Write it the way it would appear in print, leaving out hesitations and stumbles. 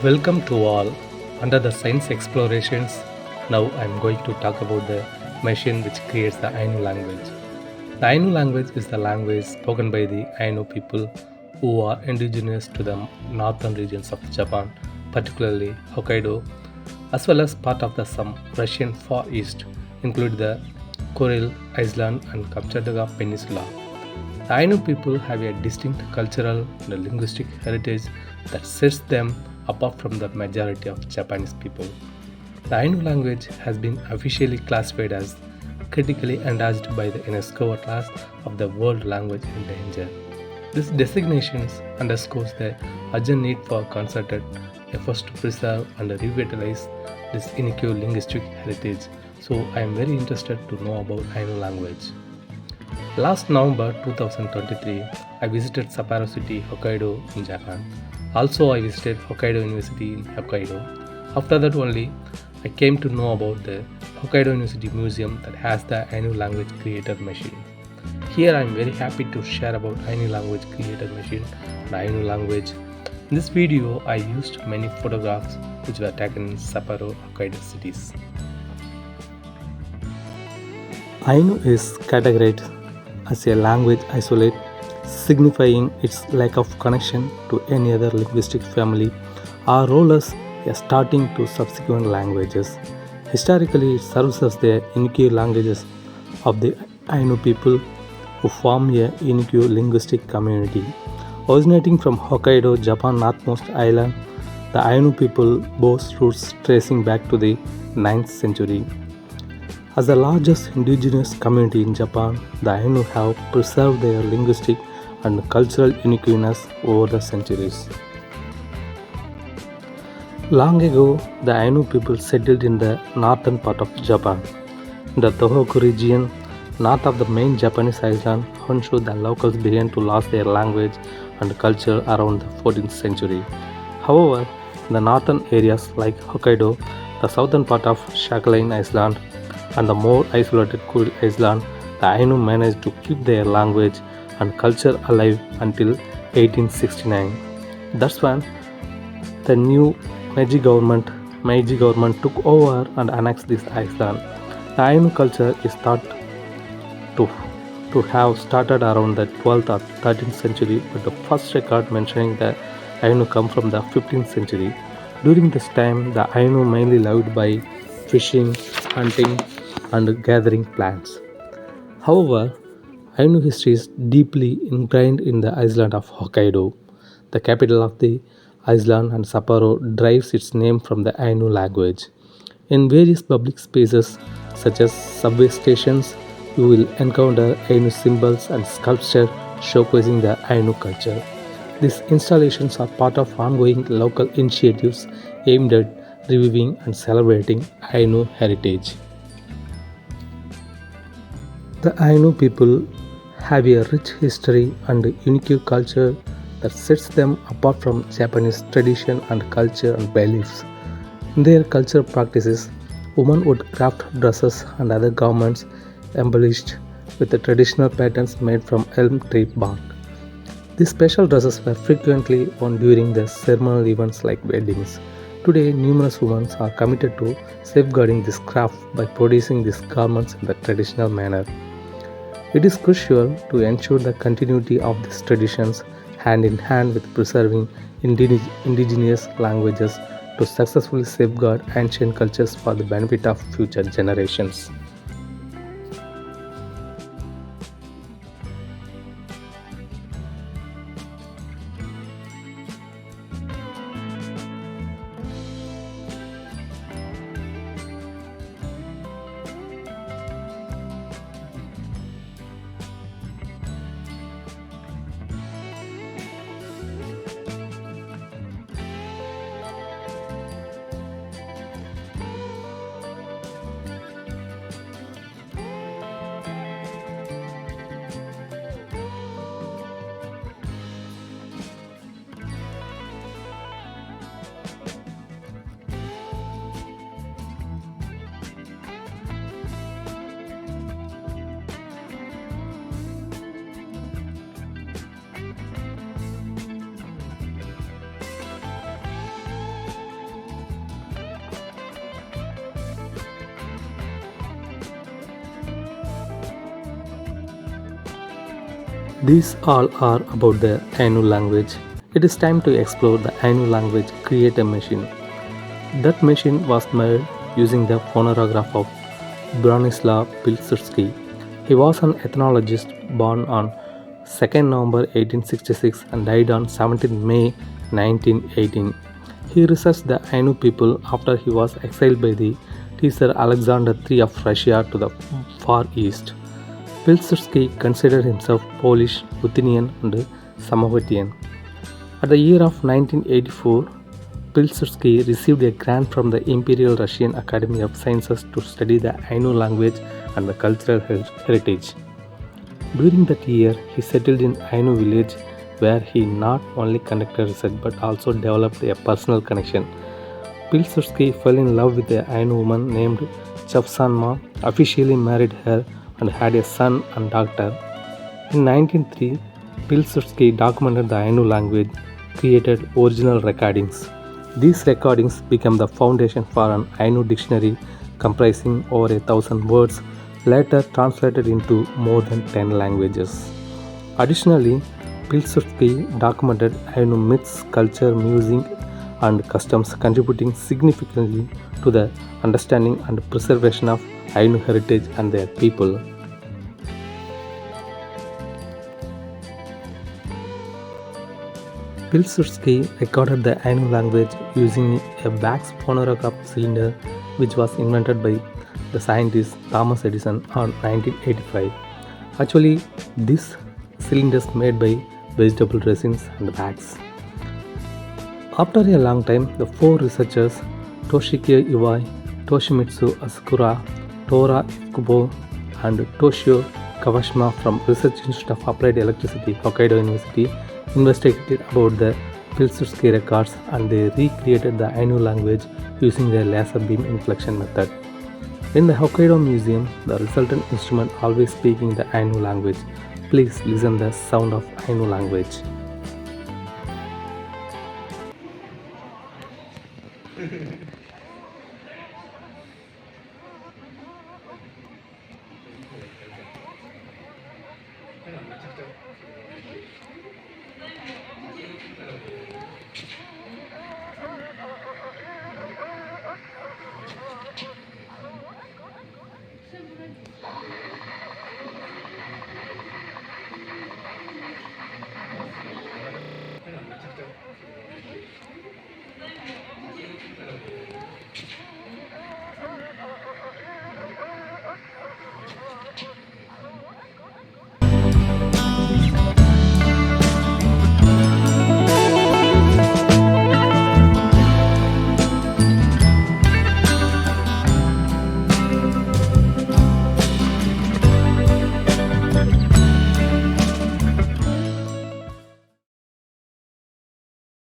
Welcome to all. Under the science explorations, now I'm going to talk about the machine which creates the Ainu language. The Ainu language is the language spoken by the Ainu people who are indigenous to the northern regions of Japan, particularly Hokkaido, as well as part of the some Russian Far East, include the Kuril Island and Kamchatka Peninsula. The Ainu people have a distinct cultural and linguistic heritage that sets them apart from the majority of Japanese people. The Ainu language has been officially classified as critically endangered by the UNESCO Atlas of the World Language in Danger. This designation underscores the urgent need for concerted efforts to preserve and revitalize this unique linguistic heritage. So I am very interested to know about Ainu language. Last November 2023, I visited Sapporo City, Hokkaido in Japan. Also, I visited Hokkaido University in Hokkaido. After that only, I came to know about the Hokkaido University Museum that has the Ainu language creator machine. Here I am very happy to share about Ainu language creator machine and Ainu language. In this video, I used many photographs which were taken in Sapporo, Hokkaido cities. Ainu is categorized as a language isolate, signifying its lack of connection to any other linguistic family or role as a starting to subsequent languages. Historically, it serves as the unique languages of the Ainu people who form a unique linguistic community. Originating from Hokkaido, Japan's northmost island, the Ainu people boast roots tracing back to the 9th century. As the largest indigenous community in Japan, the Ainu have preserved their linguistic and cultural uniqueness over the centuries. Long ago, the Ainu people settled in the northern part of Japan. In the Tohoku region, north of the main Japanese island, Honshu, the locals began to lose their language and culture around the 14th century. However, in the northern areas like Hokkaido, the southern part of Sakhalin Island, and the more isolated Kuril Island, the Ainu managed to keep their language and culture alive until 1869. That's when the new Meiji government took over and annexed this island. The Ainu culture is thought to, to have started around the 12th or 13th century, but the first record mentioning the Ainu come from the 15th century. During this time, the Ainu mainly lived by fishing, hunting, and gathering plants. However, Ainu history is deeply ingrained in the island of Hokkaido. The capital of the island and Sapporo derives its name from the Ainu language. In various public spaces such as subway stations, you will encounter Ainu symbols and sculpture showcasing the Ainu culture. These installations are part of ongoing local initiatives aimed at reviving and celebrating Ainu heritage. The Ainu people have a rich history and unique culture that sets them apart from Japanese tradition and culture and beliefs. In their cultural practices, women would craft dresses and other garments embellished with the traditional patterns made from elm tree bark. These special dresses were frequently worn during the ceremonial events like weddings. Today, numerous women are committed to safeguarding this craft by producing these garments in the traditional manner. It is crucial to ensure the continuity of these traditions hand in hand with preserving indigenous languages to successfully safeguard ancient cultures for the benefit of future generations. These all are about the Ainu language. It is time to explore the Ainu language creator machine. That machine was made using the phonograph of Bronislaw Pilsudski. He was an ethnologist born on 2nd November 1866 and died on 17th May 1918. He researched the Ainu people after he was exiled by the Caesar Alexander III of Russia to the Far East. Pilsudski considered himself Polish, Ruthenian, and Samovian. At the year of 1984, Pilsudski received a grant from the Imperial Russian Academy of Sciences to study the Ainu language and the cultural heritage. During that year, he settled in Ainu village where he not only conducted research but also developed a personal connection. Pilsudski fell in love with a Ainu woman named Chafsanma, officially married her, and had a son and daughter. In 1903, Pilsudski documented the Ainu language, created original recordings. These recordings became the foundation for an Ainu dictionary comprising over 1,000 words, later translated into more than 10 languages. Additionally, Pilsudski documented Ainu myths, culture, music, and customs, contributing significantly to the understanding and preservation of Ainu heritage and their people. Pilsudski recorded the Ainu language using a wax phonograph cylinder which was invented by the scientist Thomas Edison on 1985. Actually, this cylinder is made by vegetable resins and wax. After a long time, the four researchers Toshiki Iwai, Toshimitsu Asakura, Tora Ikubo, and Toshio Kawashima from Research Institute of Applied Electricity, Hokkaido University, investigated about the Pilsudski records and they recreated the Ainu language using their laser beam inflection method. In the Hokkaido Museum, the resultant instrument always speaking the Ainu language. Please listen the sound of Ainu language.